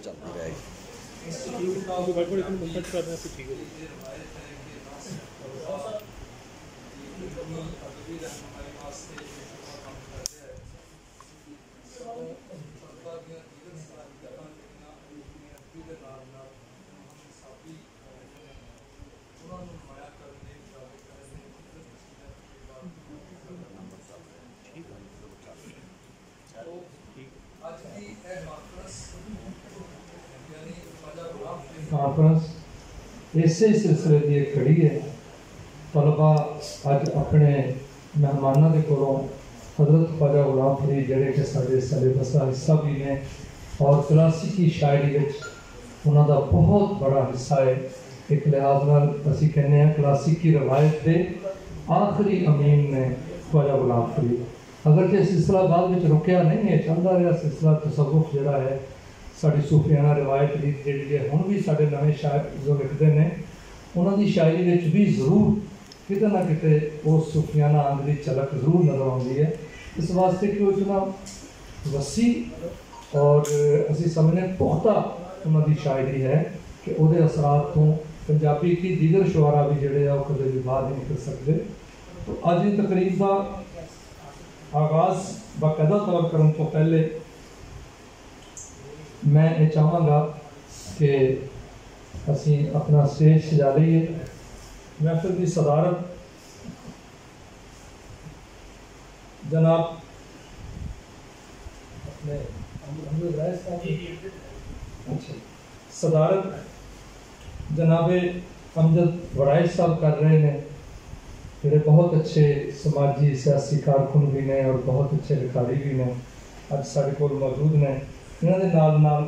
چلتی رہے کانفرنس اسی سلسلے کی ایک کڑی ہے. طلبا اج اپنے مہمانوں کے کولوں حضرت خواجہ غلام فرید جڑے کہ سارے سلیبس کا حصہ بھی نے اور کلاسیکی شاعری انہوں کا بہت بڑا حصہ ہے. ایک لحاظ نال اسی کہنے ہیں کلاسیکی روایت کے آخری امین نے خواجہ غلام فرید. اگرچہ سلسلہ بعد میں رکیا نہیں ہے، چلتا رہا سلسلہ تصوف جڑا ہے ساری صوفیانہ روایت جی ہوں بھی سارے نویں شاعر جو لکھتے ہیں انہوں کی شاعری بھی ضرور کتے نہ کتے اس صوفیانہ انگ کی جھلک ضرور نظر آتی ہے. اس واسطے کہ وہ اتنا وسیع اور اسی سمجھنے پختہ انہوں کی شاعری ہے کہ وہ اثرات تو پنجابی کی دیگر شعراء بھی جڑے ہیں وہ کدے بھی باہر نہیں نکل سکتے. تو اج کی تقریب کا آغاز باقاعدہ طور کرنے تو پہلے میں یہ چاہوں گا کہ اسی اپنا سٹیج سجا لئیے. محفل کی صدارت جناب اپنے صدارت جناب امجد وڑائچ صاحب کر رہے ہیں جڑے بہت اچھے سماجی سیاسی کارکن بھی نے اور بہت اچھے لکھاری بھی نے اج سارے کول موجود نے. انہوں نے نال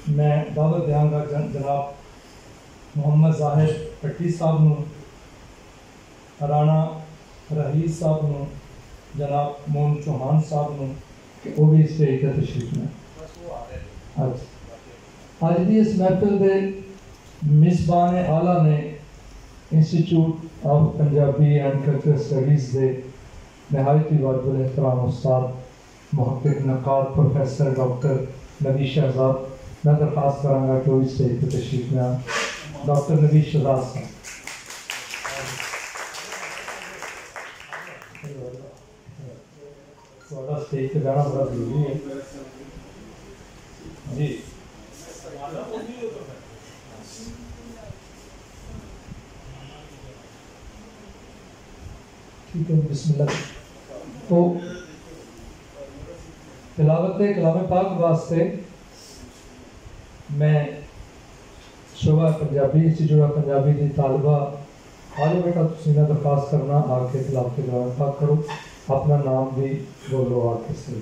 میں دعوت دیاں گا جناب محمد ظاہر پٹی صاحب نو، رانا رحیز صاحب نو، جناب مون چوہان صاحب نو کہ وہ بھی اسٹیج کا تشریف میں. اج دی اس محفل دے میزبان اعلیٰ نے institute of Punjabi and cultural studies دے نہایت واجب الاحترام استاد محقق نقاد پروفیسر ڈاکٹر نبی شہزاد. میں درخواست کروں گا کہ وہ اسٹیج پہ تشریف میں آئیں. ڈاکٹر نبی شہزاد صاحب. تھوڑا اسٹیج پہ جانا بڑا ضروری ہے جی. ٹھیک ہے، بسم اللہ. تو تلاوت کلام پاک واسطے میں شعبہ پنجابی انسٹیٹیوٹ آف پنجابی کی طالبہ آجو بیٹا تسی میں درخواست کرنا آ کے تلاوت کلام پاک کرو. اپنا نام بھی بولو آ کے صحیح.